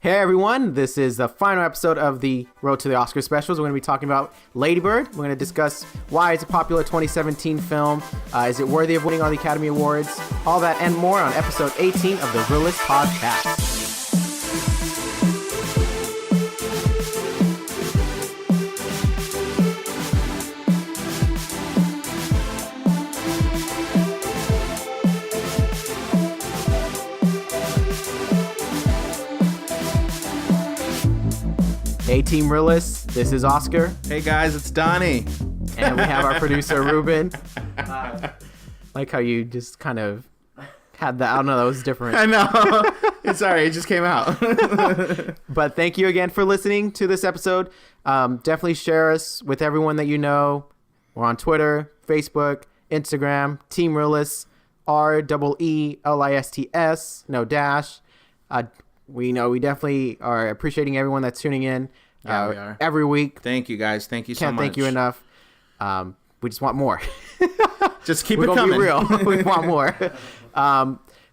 Hey everyone, this is the final episode of the Road to the Oscar specials. We're going to be talking about Ladybird. We're going to discuss why it's a popular 2017 film. Is it worthy of winning all the Academy Awards? All that and more on episode 18 of the Reel-ists podcast. Hey Team Reel-ists, this is Oscar. Hey guys, it's Donnie. And we have our producer Ruben. Like how you just kind of had that. I don't know, that was different. I know. It's alright, it just came out. But thank you again for listening to this episode. Definitely share us with everyone that you know. We're on Twitter, Facebook, Instagram, Team Reel-ists, REELISTS, no dash. We definitely are appreciating everyone that's tuning in We are. every week. Thank you guys. Thank you so much. Can't thank you enough. We just want more. Just keep We're it gonna coming. be real. We want more.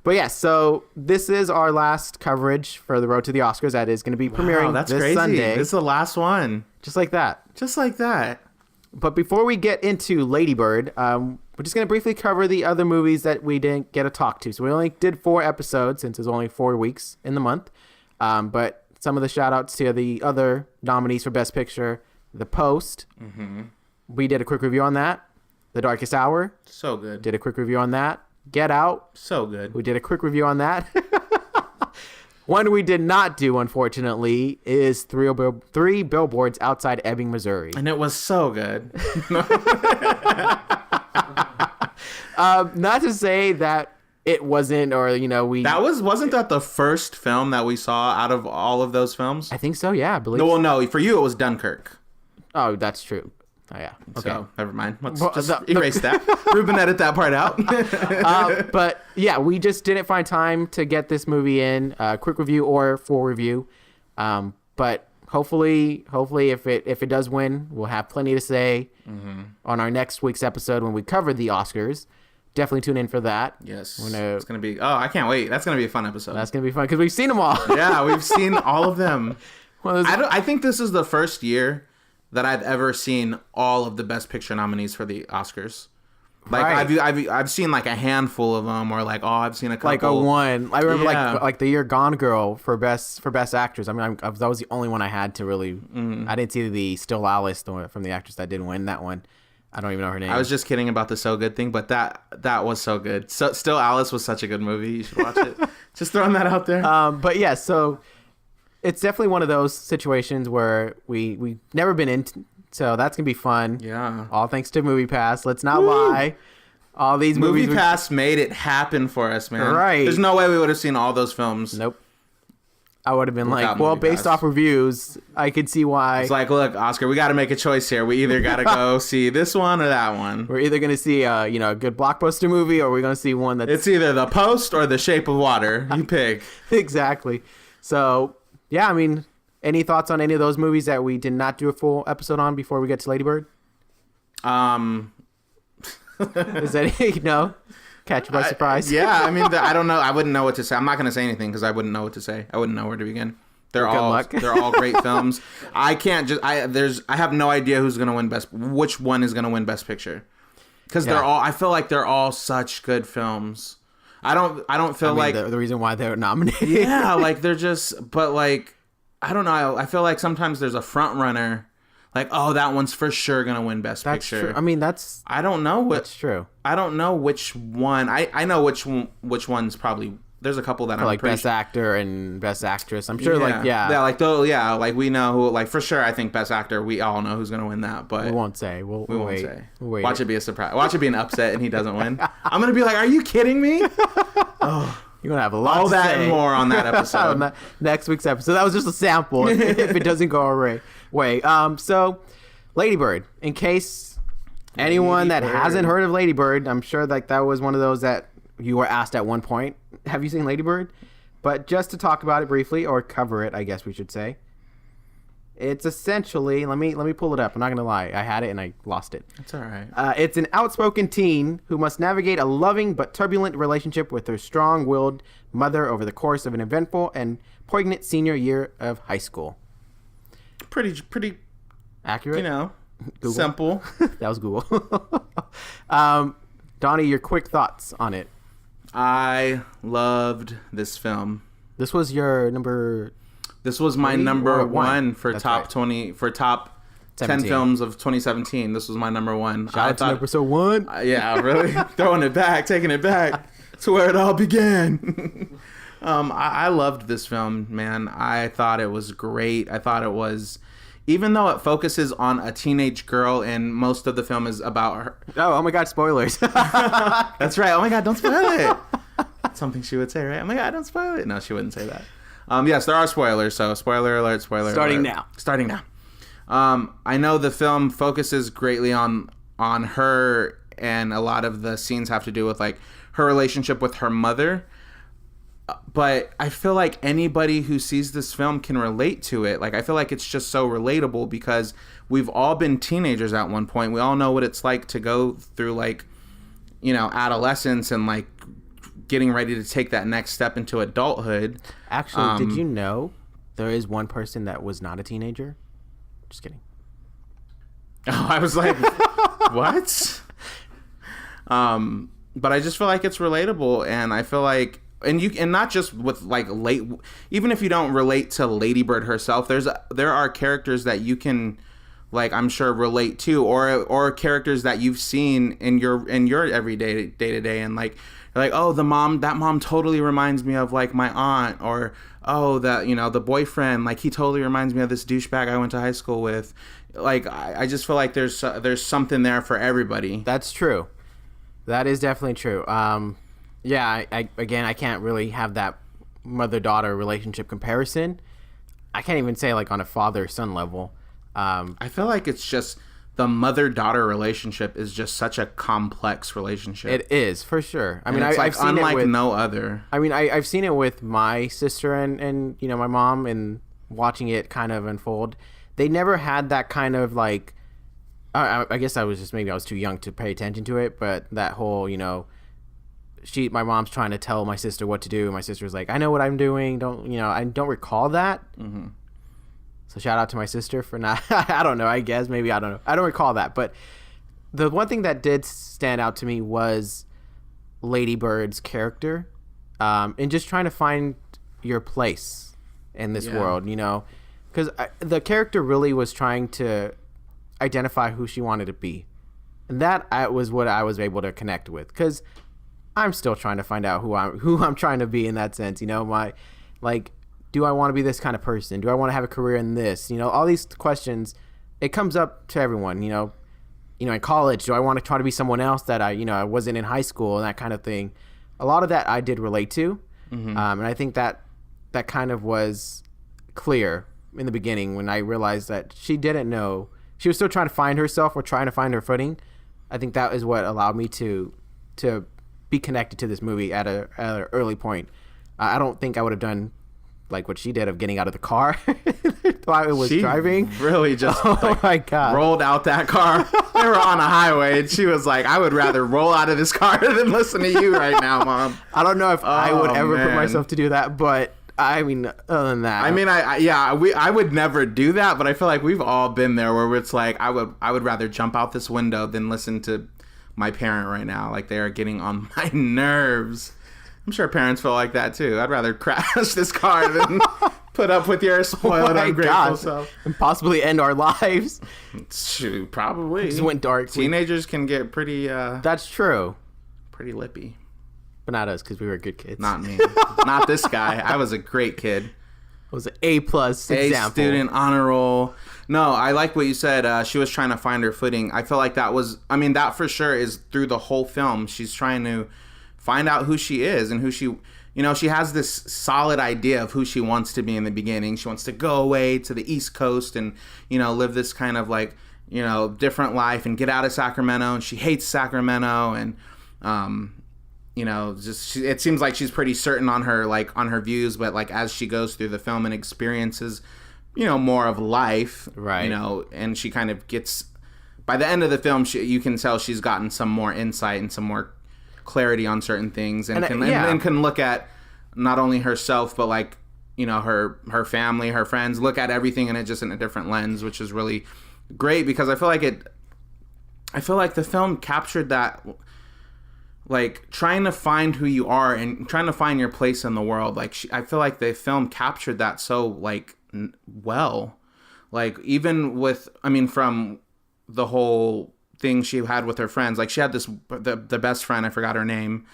But yeah, so this is our last coverage for the Road to the Oscars. That is going to be premiering that's this crazy. Sunday. This is the last one. Just like that. Just like that. But before we get into Ladybird, we're just going to briefly cover the other movies that we didn't get to talk to. So we only did 4 episodes since it's only 4 weeks in the month. But some of the shout outs to the other nominees for Best Picture: The Post. Mm-hmm. We did a quick review on that. The Darkest Hour. So good. Did a quick review on that. Get Out. So good. We did a quick review on that. One we did not do, unfortunately, is three Billboards Outside Ebbing, Missouri. And it was so good. Not to say that it wasn't, or Wasn't that the first film that we saw out of all of those films? I think so. Yeah, I believe. No, well, no. For you, it was Dunkirk. Oh, that's true. Oh yeah. Okay. So never mind. Let's Well, just erase that. Ruben, edit that part out. But yeah, we just didn't find time to get this movie in quick review or full review. But hopefully, if it does win, we'll have plenty to say on our next week's episode when we cover the Oscars. Definitely tune in for that. Yes. It's gonna be. Oh, I can't wait. That's gonna be a fun episode. That's gonna be fun because we've seen them all. Yeah, we've seen all of them. Well, I think this is the first year that I've ever seen all of the Best Picture nominees for the Oscars. Like Right. I've seen like a handful of them, or like I've seen a couple. like a one. I remember Yeah. like the year Gone Girl for best actress. I mean, that was the only one I had to really. I didn't see the Still Alice from the actress that didn't win that one. I don't even know her name. I was just kidding about the So Good thing, but that was so good. So Still Alice was such a good movie. You should watch it. Just throwing that out there. But yeah, so it's definitely one of those situations where we've never been in. So that's gonna be fun. Yeah. All thanks to MoviePass. Let's not lie. All these movies. MoviePass made it happen for us, man. Right. There's no way we would have seen all those films. Nope. I would have been Without like, well, MoviePass. based off reviews, I could see why. It's like, look, Oscar, we got to make a choice here. We either got to go see this one or that one. We're either gonna see a good blockbuster movie, or we're gonna see one that's It's either The Post or The Shape of Water. You pick. exactly. So yeah, I mean, any thoughts on any of those movies that we did not do a full episode on before we get to Ladybird? Is that no? Catch you by surprise. Yeah, I mean, I don't know. I wouldn't know what to say. I'm not going to say anything because I wouldn't know what to say. I wouldn't know where to begin. They're luck. all great films. I can't just I have no idea who's going to win which one is going to win Best Picture. Cuz Yeah. I feel like they're all such good films. I don't feel like the reason why they're nominated. yeah, like they're just but like I don't know. I feel like sometimes there's a front runner like, oh, that one's for sure going to win Best That's Picture. true. I mean, that's I don't know that's true. I don't know which one. I know which one's probably. There's a couple that For I'm like pretty Best Actor and Best Actress. I'm sure, like we know who. Like for sure, I think Best Actor. We all know who's gonna win that, but we won't say. We'll we won't wait. say. We'll wait. Watch it be a surprise. Watch it be an upset, and he doesn't win. I'm gonna be like, are you kidding me? Oh, You're gonna have a lot. all to that say and more on that on episode. that next week's episode. That was just a sample. if it doesn't go our way. So, Ladybird. In case anyone that hasn't heard of Ladybird, I'm sure that was one of those that you were asked at one point. Have you seen Ladybird? But just to talk about it briefly, or cover it, I guess we should say. It's essentially, let me pull it up. I'm not gonna lie, I had it and I lost it. That's all right. It's an outspoken teen who must navigate a loving but turbulent relationship with her strong-willed mother over the course of an eventful and poignant senior year of high school. Pretty accurate. Google. Simple. That was Google. Donnie, your quick thoughts on it. I loved this film. This was your number. This was my number one for That's top right. 20 for top 17. 10 films of 2017. This was my number one. Shout out to episode 1. Yeah, really throwing it back, taking it back to where it all began. I loved this film, man. I thought it was great. I thought it was, even though it focuses on a teenage girl and most of the film is about her. Oh my God, spoilers. That's right. Oh my God, don't spoil it. Something she would say, right? Oh my God, don't spoil it. No, she wouldn't say that. Yes, there are spoilers. So spoiler alert, Starting alert. Starting now. I know the film focuses greatly on her, and a lot of the scenes have to do with like her relationship with her mother. But I feel like anybody who sees this film can relate to it. Like, I feel like it's just so relatable because we've all been teenagers at one point. We all know what it's like to go through, like, adolescence and, like, getting ready to take that next step into adulthood. Actually, did you know there is one person that was not a teenager? Just kidding. Oh, I was like, what? But I just feel like it's relatable, and I feel like, and not just with like even if you don't relate to Ladybird herself, there are characters that you can, like, I'm sure relate to, or characters that you've seen in your everyday day to day, and like oh, that mom totally reminds me of like my aunt, or oh, that the boyfriend, like he totally reminds me of this douchebag I went to high school with. Like, I just feel like there's something there for everybody. That's true. That is definitely true. Yeah, I can't really have that mother-daughter relationship comparison. I can't even say like on a father-son level. I feel like it's just the mother-daughter relationship is just such a complex relationship. It is, for sure. I mean, it's I've seen unlike it with no other. I mean, I've seen it with my sister and my mom, and watching it kind of unfold. They never had that kind of like. I guess I was too young to pay attention to it, but that whole my mom's trying to tell my sister what to do, and my sister's like, I know what I'm doing. I don't recall that. Mm-hmm. So shout out to my sister for not. I don't know. I guess maybe I don't know. I don't recall that, but the one thing that did stand out to me was Ladybird's character, and just trying to find your place in this world. Because the character really was trying to identify who she wanted to be, and that was what I was able to connect with, because I'm still trying to find out who I'm trying to be in that sense. Do I want to be this kind of person? Do I want to have a career in this? All these questions, it comes up to everyone. In college, do I want to try to be someone else that I wasn't in high school, and that kind of thing. A lot of that I did relate to, and I think that kind of was clear in the beginning when I realized that she didn't know. She was still trying to find herself or trying to find her footing. I think that is what allowed me to be connected to this movie at an early point. I don't think I would have done like what she did of getting out of the car while it was driving. Really just my God, rolled out that car. They were on a highway, and she was like, I would rather roll out of this car than listen to you right now, Mom. I don't know if I would ever put myself to do that, but I mean, other than that, I mean, I would never do that, but I feel like we've all been there where it's like, I would rather jump out this window than listen to my parent right now. Like, they are getting on my nerves. I'm sure parents feel like that too. I'd rather crash this car than put up with your spoiled, ungrateful self. And possibly end our lives. Shoot, probably. Just went dark. Teenagers can get pretty. That's true. Pretty lippy. But not us, because we were good kids. Not me. Not this guy. I was a great kid. I was an A+ example. A student, honor roll. No, I like what you said. She was trying to find her footing. I feel like that for sure is through the whole film. She's trying to find out who she is and who she has this solid idea of who she wants to be in the beginning. She wants to go away to the East Coast and, live this kind of like, different life and get out of Sacramento. And she hates Sacramento. And, it seems like she's pretty certain on her views, but like as she goes through the film and experiences more of life, right? And she kind of gets, by the end of the film, you can tell she's gotten some more insight and some more clarity on certain things, and can look at not only herself but like her family, her friends, look at everything in a different lens, which is really great because I feel like the film captured that, like trying to find who you are and trying to find your place in the world. Like I feel like the film captured that so like well, like even with, from the whole thing she had with her friends, like she had the best friend, I forgot her name,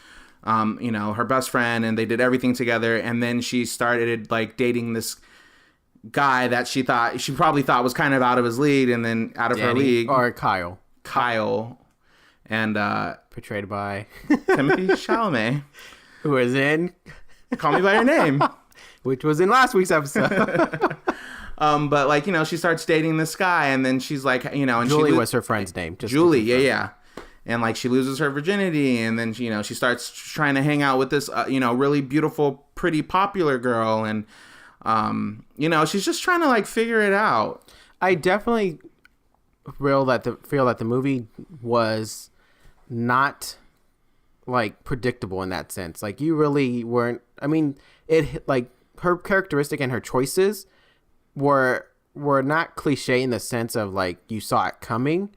her best friend, and they did everything together, and then she started like dating this guy that she probably thought was kind of out of his league and then out of her league, or Kyle, and portrayed by Timothée Chalamet, who was in Call Me by Your Name, which was in last week's episode. But like she starts dating this guy, and then she's like, and Julie was her friend's name. Julie, yeah. And like she loses her virginity, and then she starts trying to hang out with this really beautiful, pretty, popular girl, and she's just trying to like figure it out. I definitely feel that the movie was not like predictable in that sense. Like you really weren't. It like her characteristic and her choices were not cliche in the sense of like you saw it coming,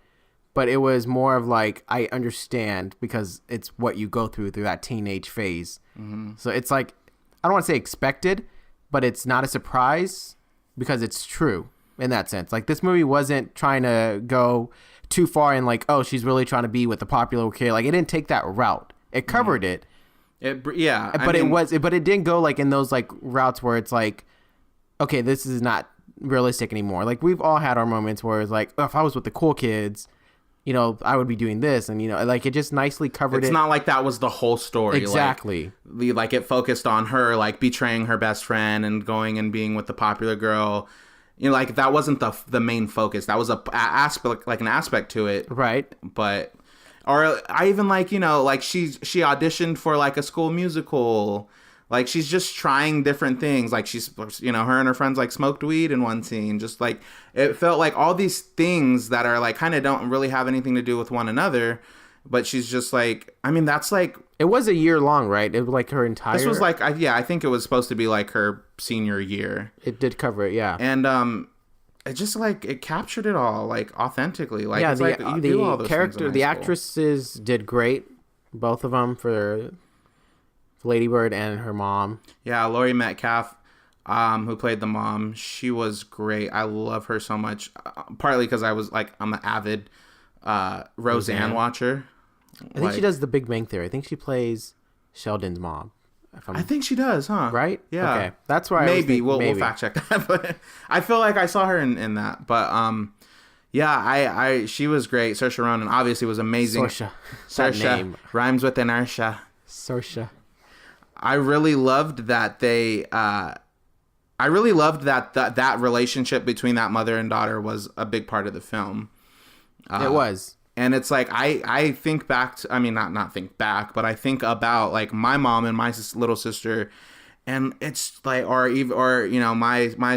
but it was more of like I understand because it's what you go through that teenage phase. Mm-hmm. So it's like I don't want to say expected, but it's not a surprise because it's true in that sense. Like this movie wasn't trying to go too far and like, oh, she's really trying to be with the popular kid. Like it didn't take that route. It covered it. But it didn't go like in those like routes where it's like, okay, this is not realistic anymore. Like we've all had our moments where it's like, oh, if I was with the cool kids, I would be doing this, and like it just nicely covered it. It's not like that was the whole story. Exactly. Like it focused on her like betraying her best friend and going and being with the popular girl. Like that wasn't the main focus. That was an aspect to it. Right. But or I even like like she auditioned for like a school musical. Like she's just trying different things. Like she's her and her friends like smoked weed in one scene. Just like it felt like all these things that are like kind of don't really have anything to do with one another. But she's just like, that's like, it was a year long, right? It was like her entire. This was like, I think it was supposed to be like her senior year. It did cover it, yeah. And it just like it captured it all like authentically. Like yeah, it's like you do all those character, things in the high school. Actresses did great, both of them for Ladybird and her mom. Yeah, Laurie Metcalf, who played the mom, she was great. I love her so much. Partly because I'm an avid Roseanne watcher. I think she does The Big Bang Theory. I think she plays Sheldon's mom. I think she does, huh? Right? Yeah. Okay. That's why we'll fact check that. But I feel like I saw her in that. But she was great. Saoirse Ronan obviously was amazing. Saoirse rhymes with inertia. Saoirse. I really loved that that relationship between that mother and daughter was a big part of the film. It was. And it's like I think back to, not think back, but I think about like my mom and my little sister, and it's like my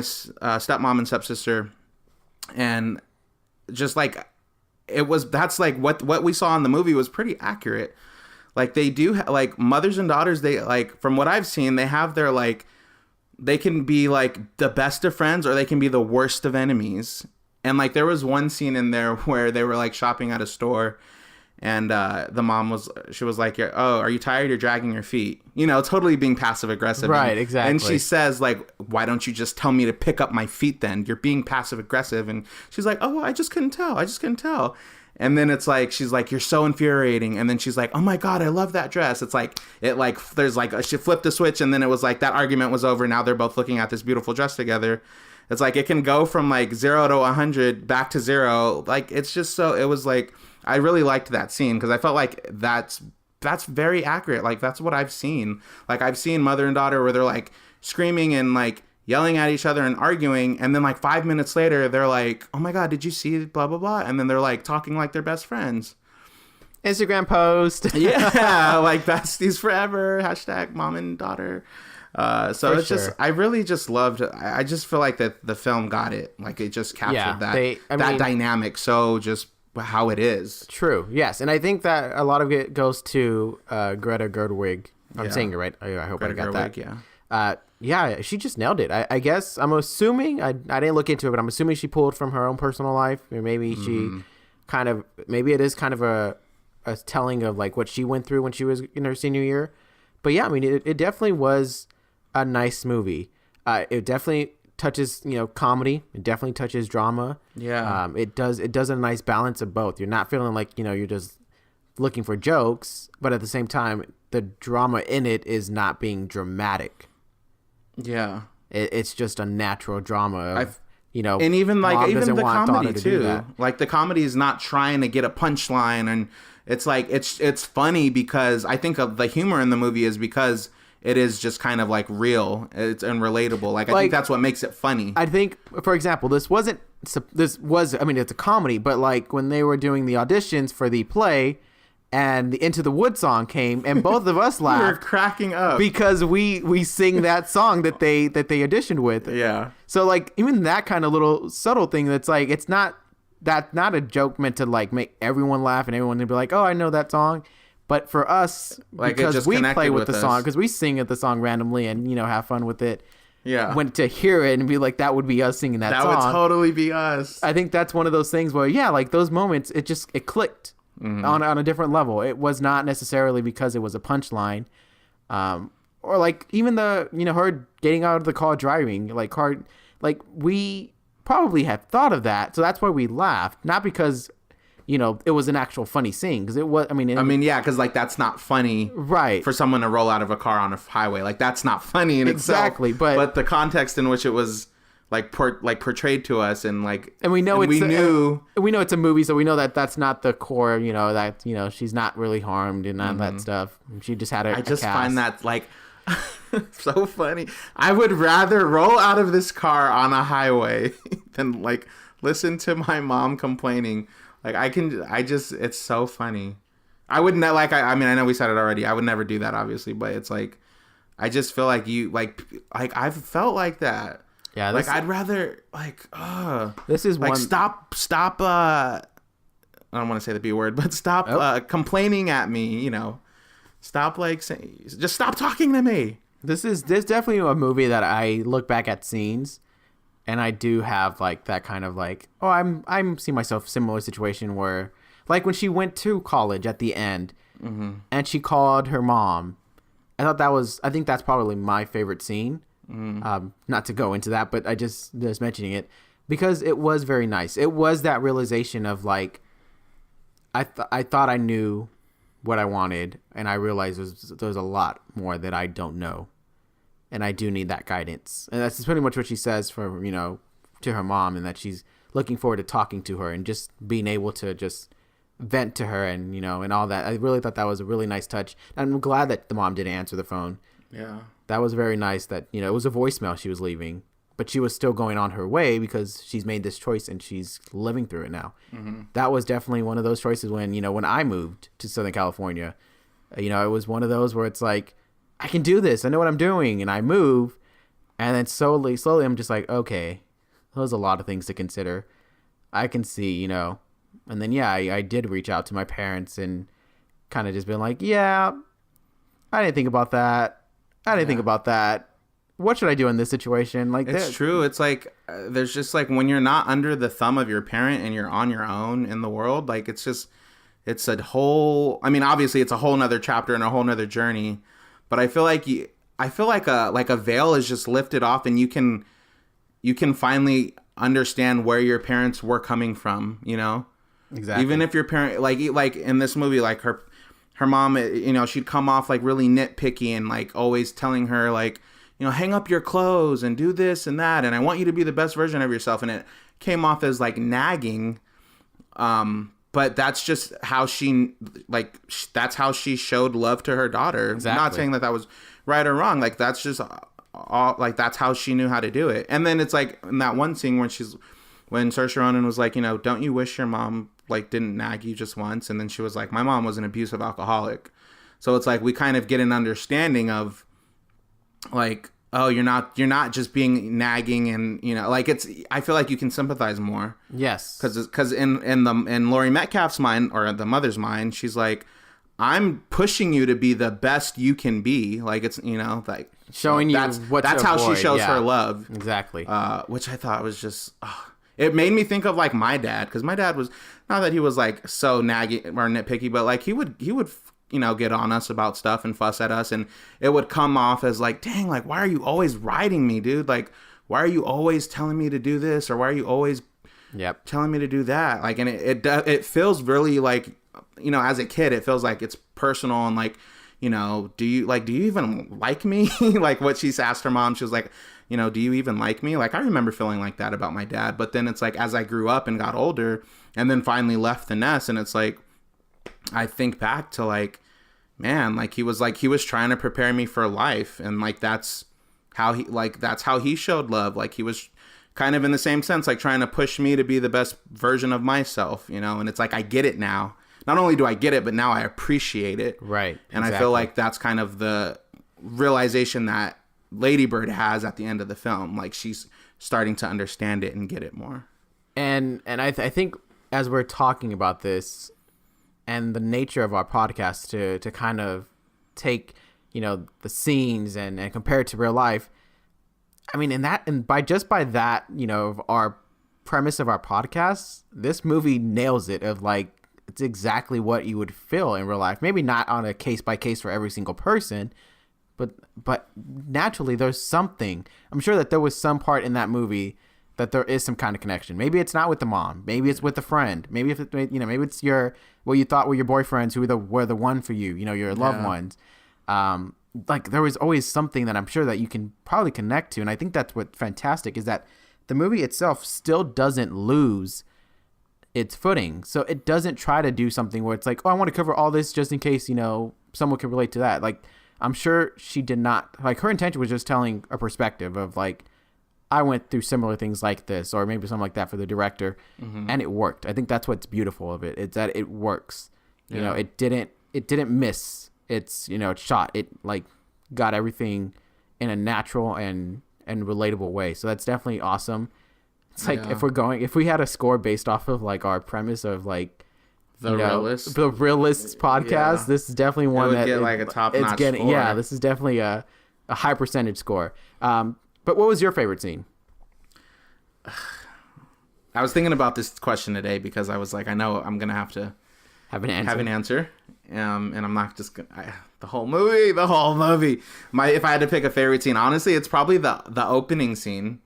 stepmom and stepsister, and just like that's like what we saw in the movie was pretty accurate. Like they do like mothers and daughters, they like from what I've seen, they have their like they can be like the best of friends or they can be the worst of enemies. And like there was one scene in there where they were like shopping at a store, and the mom was like, "Oh, are you tired? You're dragging your feet." Totally being passive aggressive. Right, exactly. And she says like, "Why don't you just tell me to pick up my feet then? You're being passive aggressive." And she's like, "Oh, well, I just couldn't tell." And then it's like she's like, "You're so infuriating." And then she's like, "Oh my god, I love that dress." It's like there's like she flipped a switch, and then it was like that argument was over. Now they're both looking at this beautiful dress together. It's like it can go from like 0 to 100 back to 0. Like it's just so it was like I really liked that scene because I felt like that's very accurate. Like that's what I've seen. Like I've seen mother and daughter where they're like screaming and like yelling at each other and arguing, and then like 5 minutes later they're like, "Oh my god, did you see blah blah blah?" And then they're like talking like they're best friends. Instagram post. Yeah, like besties forever. # mom and daughter. So For it's just, sure. I really just loved, I just feel like that the film got it. Like it just captured that dynamic. So just how it is. True. Yes. And I think that a lot of it goes to Greta Gerwig. I'm saying it right. I hope Greta I got Gerwig, that. yeah. Yeah, she just nailed it. I guess I'm assuming, I didn't look into it, but I'm assuming she pulled from her own personal life. Or maybe she maybe it is kind of a telling of like what she went through when she was in her senior year. But yeah, I mean, it definitely was a nice movie. It definitely touches, comedy. It definitely touches drama. Yeah. It does a nice balance of both. You're not feeling like, you're just looking for jokes, but at the same time, the drama in it is not being dramatic. Yeah. It's just a natural drama of, and even like even the comedy too. Like the comedy is not trying to get a punchline, and it's like it's funny because I think of the humor in the movie is because it is just kind of like real. It's unrelatable. Like I think that's what makes it funny. I think, for example, it's a comedy, but like when they were doing the auditions for the play, and the Into the Wood song came, and both of us laughed. We were cracking up because we sing that song that they auditioned with. Yeah. So like even that kind of little subtle thing that's like it's not a joke meant to like make everyone laugh and everyone to be like, oh, I know that song. But for us, like because we play with the song, because we sing at the song randomly and have fun with it. Yeah. When to hear it and be like, that would be us singing that song. That would totally be us. I think that's one of those things where like those moments it clicked. Mm-hmm. on a different level. It was not necessarily because it was a punchline, or like even the her getting out of the car driving like we probably had thought of that, so that's why we laughed, not because it was an actual funny scene, because it was. Yeah, because like that's not funny, right? For someone to roll out of a car on a highway, like that's not funny in exactly, itself. But the context in which it was. Portrayed to us, and we know it's a movie, so we know that that's not the core. That she's not really harmed and all that stuff. She just had I just find that so funny. I would rather roll out of this car on a highway than listen to my mom complaining. It's so funny. I wouldn't I know we said it already. I would never do that, obviously, but it's I just feel like I've felt like that. Yeah, I'd rather this is one. Stop. I don't want to say the B word, but stop complaining at me. Stop just stop talking to me. There's definitely a movie that I look back at scenes, and I do have that kind of I'm seeing myself similar situation where when she went to college at the end, and she called her mom. I think that's probably my favorite scene. Not to go into that, but I just mentioning it because it was very nice. It was that realization of I thought I knew what I wanted, and I realized there's a lot more that I don't know, and I do need that guidance. And that's pretty much what she says to her mom, and that she's looking forward to talking to her and just being able to just vent to her and and all that. I really thought that was a really nice touch. I'm glad that the mom didn't answer the phone. Yeah. That was very nice that, it was a voicemail she was leaving, but she was still going on her way because she's made this choice and she's living through it now. Mm-hmm. That was definitely one of those choices when I moved to Southern California, it was one of those where it's I can do this. I know what I'm doing. And I move. And then slowly, I'm just okay, there's a lot of things to consider. I can see, and then, I did reach out to my parents and kind of just been I didn't think about that. What should I do in this situation? It's true. It's there's just when you're not under the thumb of your parent and you're on your own in the world, it's a whole, obviously it's a whole nother chapter and a whole nother journey, but I feel like a veil is just lifted off and you can finally understand where your parents were coming from, Exactly. Even if your parent, like in this movie, her mom, she'd come off really nitpicky and always telling her hang up your clothes and do this and that. And I want you to be the best version of yourself. And it came off as nagging. But that's just how that's how she showed love to her daughter. Exactly. Not saying that was right or wrong. That's just all, that's how she knew how to do it. And then it's in that one scene when Saoirse Ronan was don't you wish your mom didn't nag you just once? And then she was my mom was an abusive alcoholic. So it's we kind of get an understanding of like, oh, you're not just being nagging, and like I feel like you can sympathize more. Yes, because in Laurie Metcalf's mind, or the mother's mind, she's like, I'm pushing you to be the best you can be. Like, it's like showing you that's how she shows her love. Exactly. Which I thought was just it made me think of like my dad, because my dad was, not that he was like so naggy or nitpicky, but like he would get on us about stuff and fuss at us, and it would come off as like, dang, like, why are you always riding me, dude? Like, why are you always telling me to do this, or why are you always telling me to do that? Like, and it feels really like, as a kid, it feels like it's personal, and like, do you even like me? Like what she's asked her mom, she was like, do you even like me? Like, I remember feeling like that about my dad, but then it's like, as I grew up and got older and then finally left the nest, and it's like, I think back to like, man, like he was trying to prepare me for life, and like that's how he showed love. Like, he was kind of in the same sense, like trying to push me to be the best version of myself, and it's like, I get it now. Not only do I get it, but now I appreciate it. Right. And exactly. I feel like that's kind of the realization that Ladybird has at the end of the film. Like, she's starting to understand it and get it more. And I think as we're talking about this, and the nature of our podcast to kind of take, the scenes and compare it to real life. I mean, by that, of our premise of our podcast, this movie nails it, of like, it's exactly what you would feel in real life. Maybe not on a case by case for every single person, but naturally there's something. I'm sure that there was some part in that movie that there is some kind of connection. Maybe it's not with the mom. Maybe it's with the friend. Maybe maybe it's what you thought were your boyfriends who were the one for you. Your loved ones. Like, there was always something that I'm sure that you can probably connect to, and I think that's what's fantastic, is that the movie itself still doesn't lose its footing. So it doesn't try to do something where it's like, oh, I want to cover all this just in case someone can relate to that. Like, I'm sure she did not, like, her intention was just telling a perspective of like, I went through similar things like this, or maybe something like that for the director, and it worked. I think that's what's beautiful of it. It's that it works. It didn't miss its shot. It like got everything in a natural and relatable way. So that's definitely awesome. It's like, if we had a score based off of like our premise of like the Reel-ists podcast, this is definitely one that get like a top-notch score. Yeah, this is definitely a high percentage score. But what was your favorite scene? I was thinking about this question today because I was like, I know I'm gonna have to have an answer. And I'm not just gonna, the whole movie. If I had to pick a favorite scene, honestly, it's probably the opening scene.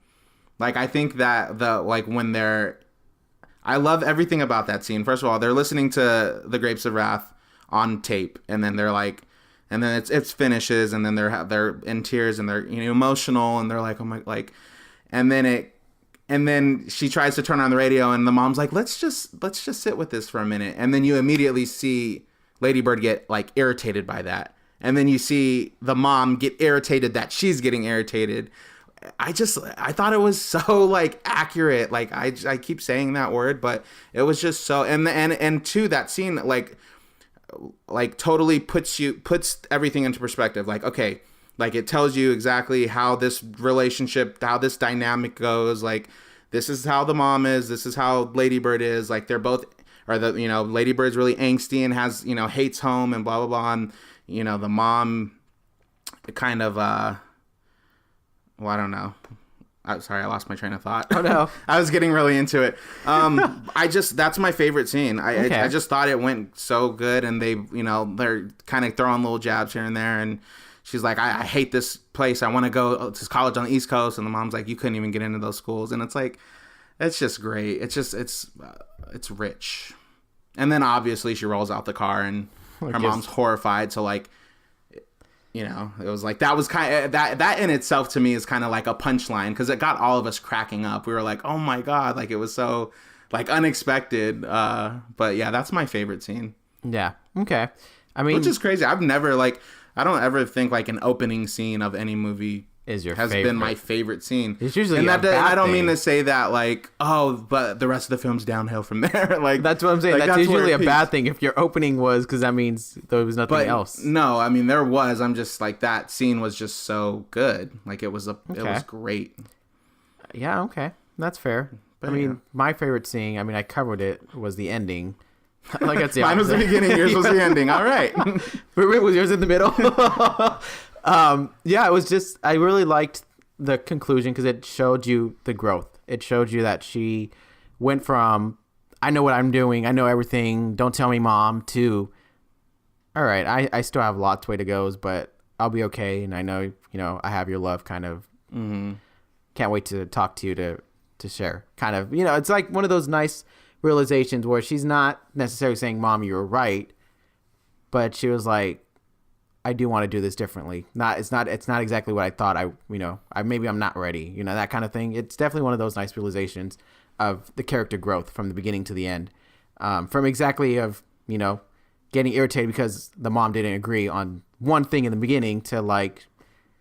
Like, I think that I love everything about that scene. First of all, they're listening to The Grapes of Wrath on tape, and then they're like, and then it's finishes, and then they're in tears, and they're emotional, and they're like, oh my, like, and then she tries to turn on the radio, and the mom's like, let's just sit with this for a minute, and then you immediately see Ladybird get like irritated by that, and then you see the mom get irritated that she's getting irritated. I thought it was so like accurate. Like, I keep saying that word, but it was just so, and two, that scene like totally puts everything into perspective. Like, okay, like, it tells you exactly how this relationship, how this dynamic goes. Like, this is how the mom is, this is how Ladybird is. Like, they're both, or Ladybird's really angsty and has, hates home and blah blah blah, and the mom kind of well, I don't know. I'm sorry, I lost my train of thought. Oh no. I was getting really into it. That's my favorite scene. I just thought it went so good, and they're kind of throwing little jabs here and there, and she's like, I hate this place. I want to go to college on the East Coast, and the mom's like, you couldn't even get into those schools, and it's like, it's just great. It's just it's rich. And then obviously she rolls out the car, and her mom's horrified. So like, it was like, that was kind of, that in itself to me is kind of like a punchline, because it got all of us cracking up. We were like, oh my God, like, it was so like unexpected. But yeah, that's my favorite scene. Yeah. Okay. I mean, which is crazy. I've never I don't ever think like an opening scene of any movie is your has favorite. been my favorite scene. It's usually and a that, bad I don't thing. mean to say that like, oh, but the rest of the film's downhill from there. Like That's what I'm saying. like, that's where usually it a peaks. bad thing if your opening was, because that means there was nothing But else. no, I mean there was. I'm just like that scene was just so good. Like it was it was great. Yeah, okay, that's fair. But, I mean, yeah. my favorite scene, I mean, I covered it, was the ending. Like that's the Mine was the opposite. beginning. Yours was the ending. All right. Was yours in the middle? Yeah, it was just, I really liked the conclusion because it showed you the growth. It showed you that she went from, I know what I'm doing, I know everything, don't tell me, Mom, to, all right, I still have lots way to go, but I'll be okay, and I know, I have your love, kind of. Mm-hmm. Can't wait to talk to you to share. Kind of, it's like one of those nice realizations where she's not necessarily saying, Mom, you were right, but she was like, I do want to do this differently. It's not exactly what I thought. Maybe I'm not ready. That kind of thing. It's definitely one of those nice realizations of the character growth from the beginning to the end. From exactly of, getting irritated because the mom didn't agree on one thing in the beginning to like,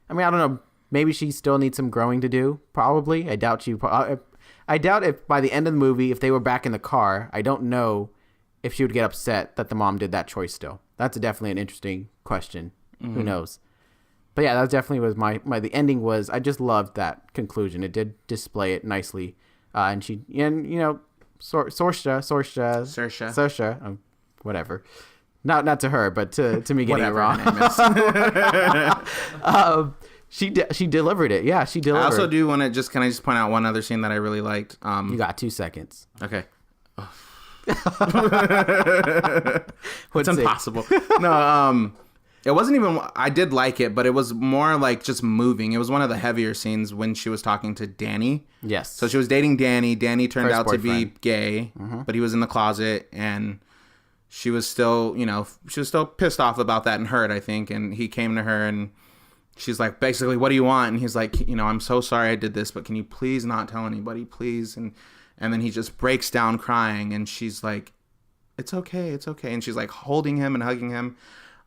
I don't know. Maybe she still needs some growing to do. Probably. I doubt if by the end of the movie, if they were back in the car, I don't know if she would get upset that the mom did that choice still. That's definitely an interesting question. Mm-hmm. Who knows? But yeah, that definitely was the ending was, I just loved that conclusion. It did display it nicely. Saoirse, whatever. Not to her, but to me getting it wrong. She delivered it. Yeah, she delivered. I also do want to can I just point out one other scene that I really liked? You got 2 seconds. Okay. It's impossible. No, it wasn't even, I did like it, but it was more like just moving. It was one of the heavier scenes when she was talking to Danny. Yes. So she was dating Danny. Danny turned First out boyfriend. to be gay, but he was in the closet, and she was still, pissed off about that and hurt, I think. And he came to her and she's like, basically, what do you want? And he's like, I'm so sorry I did this, but can you please not tell anybody, please? And then he just breaks down crying, and she's like, it's okay. And she's like holding him and hugging him.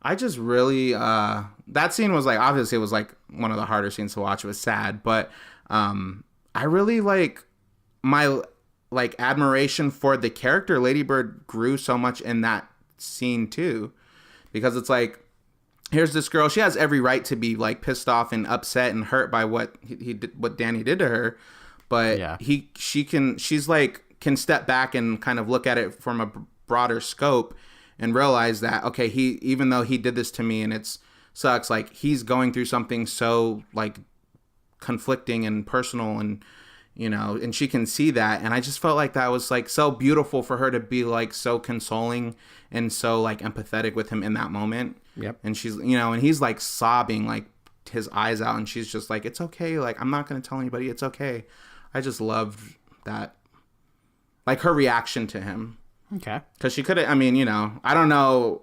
I just really, that scene was like, obviously it was like one of the harder scenes to watch. It was sad, but I really my admiration for the character Ladybird grew so much in that scene too, because it's like, here's this girl, she has every right to be like pissed off and upset and hurt by what what Danny did to her, but yeah. she can step back and kind of look at it from a broader scope and realize that, okay, even though he did this to me and it sucks, like he's going through something so like conflicting and personal, and and she can see that. And I just felt like that was like so beautiful for her to be like so consoling and so like empathetic with him in that moment. Yep. And she's, and he's like sobbing, like his eyes out, and she's just like, it's okay. Like, I'm not going to tell anybody. It's okay. I just loved that, like her reaction to him. Okay. Cause she could have, I don't know.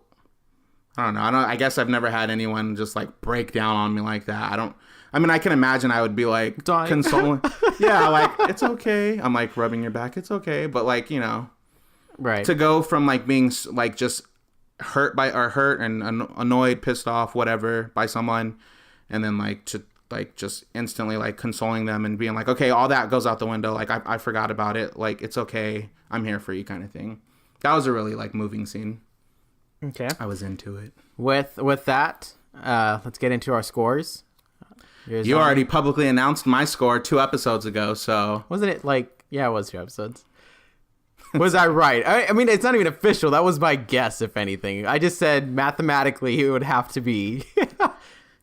I guess I've never had anyone just like break down on me like that. I can imagine I would be like dying. Consoling. Yeah. Like, it's okay. I'm like rubbing your back. It's okay. But like, right. To go from like being like just hurt and annoyed, pissed off, whatever by someone, and then like to like just instantly like consoling them and being like, okay, all that goes out the window. Like I forgot about it. Like, it's okay. I'm here for you, kind of thing. That was a really like moving scene. Okay. I was into it. With that, let's get into our scores. You already publicly announced my score 2 episodes ago, so wasn't it like, yeah, it was 2 episodes. Was I right? I mean, it's not even official. That was my guess, if anything. I just said mathematically it would have to be.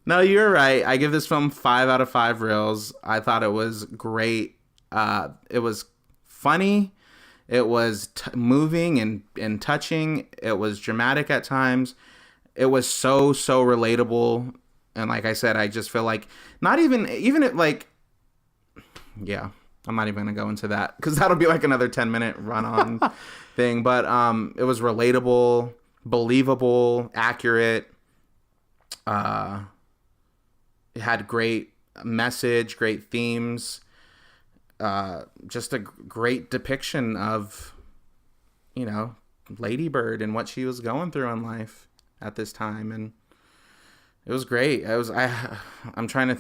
No, you're right. I give this film 5 out of 5 reels. I thought it was great. It was funny. It was moving and touching. It was dramatic at times. It was so relatable. And like I said, I just feel like not even it like, yeah, I'm not even going to go into that because that'll be like another 10-minute run-on thing. But it was relatable, believable, accurate. It had great message, great themes. Just a great depiction of, Ladybird and what she was going through in life at this time. And It was great. I'm trying to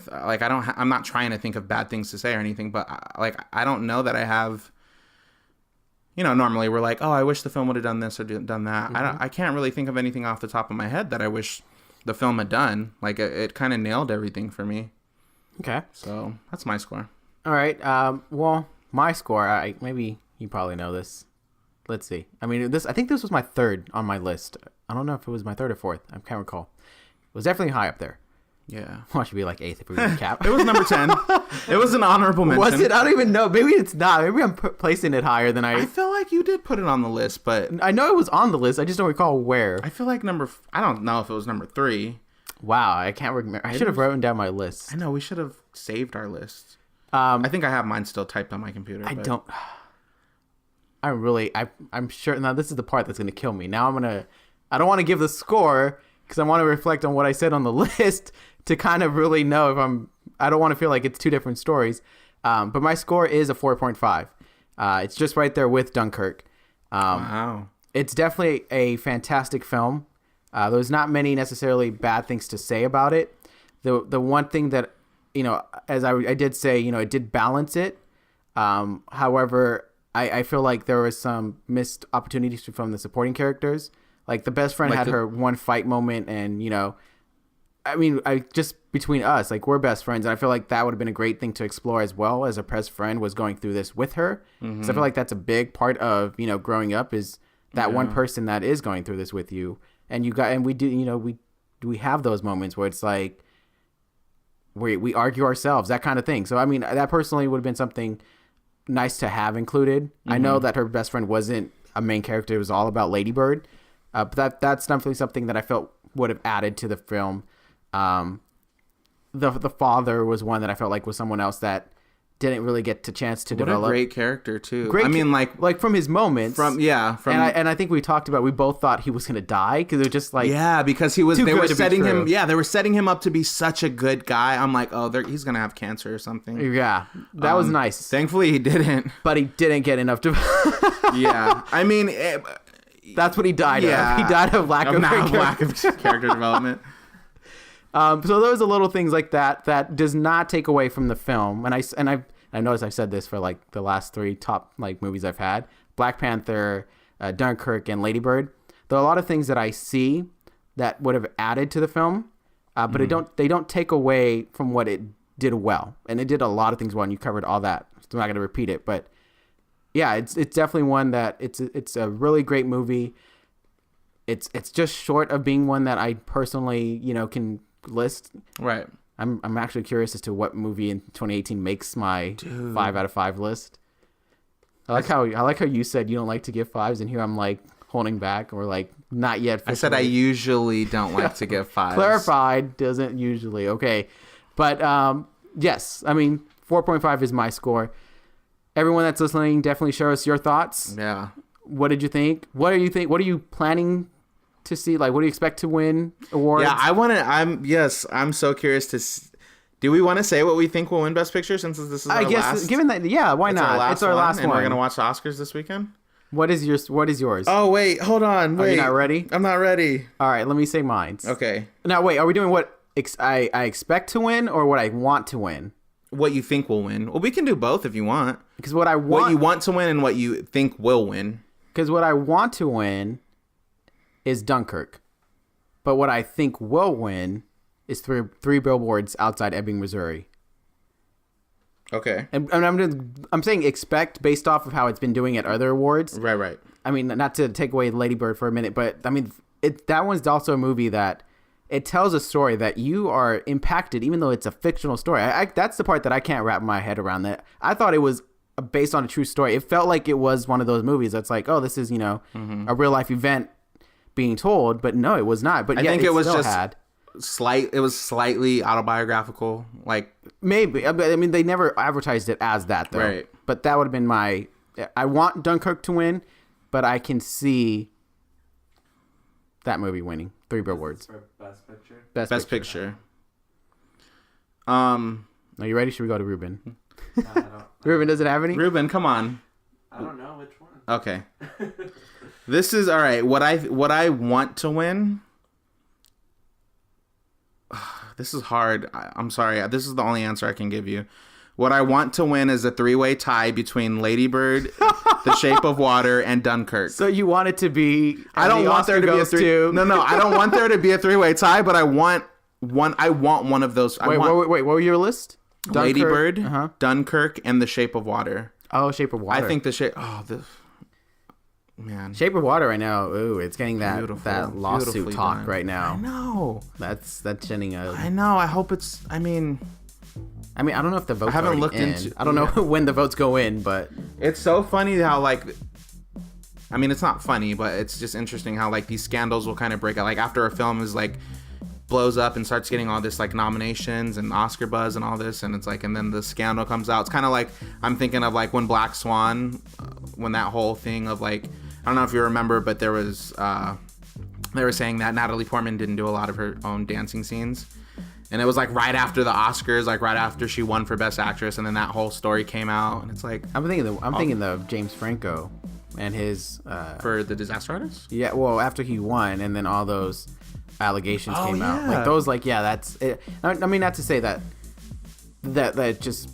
I'm not trying to think of bad things to say or anything, but I don't know that I have. Normally we're like, oh, I wish the film would have done this or done that. Mm-hmm. I can't really think of anything off the top of my head that I wish the film had done. Like it kind of nailed everything for me. Okay. So that's my score. All right. Well, my score. Maybe you probably know this. Let's see. I mean, I think this was my third on my list. I don't know if it was my third or fourth. I can't recall. It was definitely high up there. Yeah. Well, it should be like eighth if we recap. It was number 10. It was an honorable mention. Was it? I don't even know. Maybe it's not. Maybe I'm placing it higher than I feel like you did put it on the list, but I know it was on the list. I just don't recall where. I feel like I don't know if it was number 3. Wow, I can't remember. I should have written down my list. I know, we should have saved our list. I think I have mine still typed on my computer. I'm sure. Now, this is the part that's going to kill me. Now I don't want to give the score because I want to reflect on what I said on the list to kind of really know if I don't want to feel like it's two different stories. But my score is a 4.5. It's just right there with Dunkirk. Wow. It's definitely a fantastic film. There's not many necessarily bad things to say about it. The one thing that, as I did say, it did balance it. However, I feel like there was some missed opportunities from the supporting characters. Like the best friend had her one fight moment, and just between us, like we're best friends, and I feel like that would have been a great thing to explore as well, as a best friend was going through this with her. Mm-hmm. So I feel like that's a big part of growing up, is that one person that is going through this with you, and we have those moments where it's like we argue ourselves, that kind of thing. So I mean, that personally would have been something nice to have included. Mm-hmm. I know that her best friend wasn't a main character; it was all about Ladybird. But that's definitely something that I felt would have added to the film. The father was one that I felt like was someone else that didn't really get the chance to develop. What a great character too. Like from his moments. And I think we talked about, we both thought he was gonna die because it was just like, because they were setting him. Yeah, they were setting him up to be such a good guy. I'm like, oh, he's gonna have cancer or something. Yeah, that was nice. Thankfully, he didn't. But he didn't get enough to. Yeah, I mean. That's what he died of. He died of lack of character development. So those are little things like that does not take away from the film. And I noticed I've said this for like the last 3 top like movies I've had: Black Panther, Dunkirk, and Ladybird. There are a lot of things that I see that would have added to the film, but they don't take away from what it did well. And it did a lot of things well, and you covered all that. So I'm not going to repeat it, but. Yeah, it's definitely one that it's a really great movie. It's just short of being one that I personally can list. Right. I'm actually curious as to what movie in 2018 makes my 5 out of 5 list. I like how you said you don't like to give 5s, and here I'm like holding back, or like not yet. I said I usually don't like to give 5s. Clarified, doesn't usually. Okay, but yes, I mean 4.5 is my score. Everyone that's listening, definitely share us your thoughts. Yeah. What did you think? What do you think? What are you planning to see? Like, what do you expect to win awards? Yeah, I'm so curious to. Do we want to say what we think will win Best Picture, since this is our last? I guess, given that, yeah, why not? It's our last one. And we're going to watch the Oscars this weekend? What is yours? Oh, wait, hold on. Wait. Are you not ready? I'm not ready. All right, let me say mine. Okay. Now, wait, are we doing what I expect to win, or what I want to win? What you think will win. Well, we can do both if you want. Because what you want to win and what you think will win. Because what I want to win is Dunkirk. But what I think will win is three Billboards Outside Ebbing, Missouri. Okay. And I'm saying expect based off of how it's been doing at other awards. Right. I mean, not to take away Ladybird for a minute, but I mean, that one's also a movie that it tells a story that you are impacted, even though it's a fictional story. That's the part that I can't wrap my head around. That I thought it was based on a true story. It felt like it was one of those movies that's like, oh, this is a real life event being told, but no, it was not. But I think it was just it was slightly autobiographical, like maybe. I mean, they never advertised it as that, though. Right. But that would have been I want Dunkirk to win, but I can see that movie winning 3 Billboards. For Best Picture? Best Picture. Are you ready? Should we go to Ruben? No, I don't. Ruben, does it have any? Ruben, come on. I don't know which one. Okay. This is all right. What I want to win. This is hard. I'm sorry. This is the only answer I can give you. What I want to win is a 3-way tie between Ladybird, The Shape of Water, and Dunkirk. So you want it to be? I don't want there to be a three. No, I don't want there to be a 3-way tie, but I want one. I want one of those. Wait, what were your list? Dunkirk, Ladybird, Dunkirk, and The Shape of Water. Oh, Shape of Water. I think man. Shape of Water right now. Ooh, it's getting that lawsuit talk done. right now. I know. That's sending a. I know. I hope it's. I mean, I don't know if the votes. I haven't looked in. into. I don't know when the votes go in, but it's so funny how like. I mean, it's not funny, but it's just interesting how like these scandals will kind of break out. Like after a film is like blows up and starts getting all this like nominations and Oscar buzz and all this, and it's like, and then the scandal comes out. It's kind of like I'm thinking of like when Black Swan, when that whole thing of like. I don't know if you remember, but there was they were saying that Natalie Portman didn't do a lot of her own dancing scenes, and it was like right after the Oscars, like right after she won for Best Actress, and then that whole story came out, and it's like I'm thinking of James Franco and his for The Disaster Artist. Yeah, well, after he won, and then all those allegations came out, yeah. like those, like that's it. I mean, not to say that just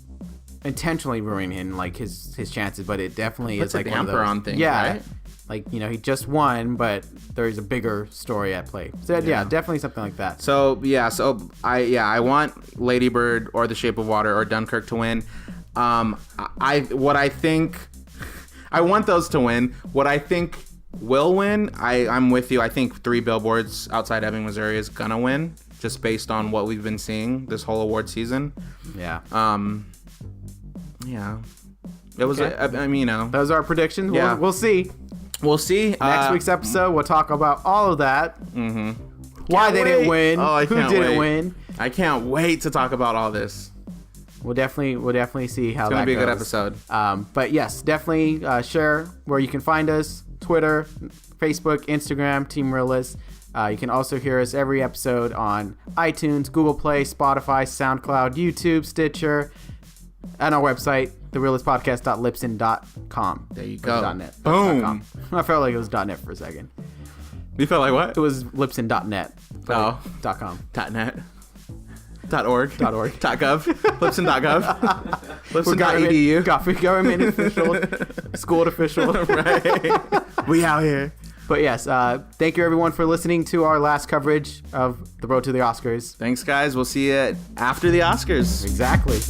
intentionally ruined him, like his chances, but it definitely Puts is like a one of damper those, on things, yeah. right? Like, he just won, but there's a bigger story at play. So yeah, definitely something like that. So I want Ladybird or The Shape of Water or Dunkirk to win. I want those to win. What I think will win, I'm with you. I think 3 Billboards Outside Ebbing, Missouri is gonna win, just based on what we've been seeing this whole award season. Yeah. Yeah. It was. Okay. I mean, those are our predictions. Yeah. We'll see. We'll see. Next week's episode, we'll talk about all of that. Mm-hmm. Why they didn't win. Oh, I who can't didn't wait. win. I can't wait to talk about all this. We'll definitely see how that goes. It's gonna be a good episode. But yes, definitely share where you can find us: Twitter, Facebook, Instagram, Team Reel-ists. You can also hear us every episode on iTunes, Google Play, Spotify, SoundCloud, YouTube, Stitcher, and our website, therealistpodcast.libsyn.com. There you go. .net. Boom. I felt like it was .net for a second. You felt like what? It was libsyn.net. Oh. .com. .net. .org. .org. .gov. Libsyn.gov. Libsyn.edu. Government official. School official. Right. We out here. But yes, thank you everyone for listening to our last coverage of the road to the Oscars. Thanks, guys. We'll see you after the Oscars. Exactly.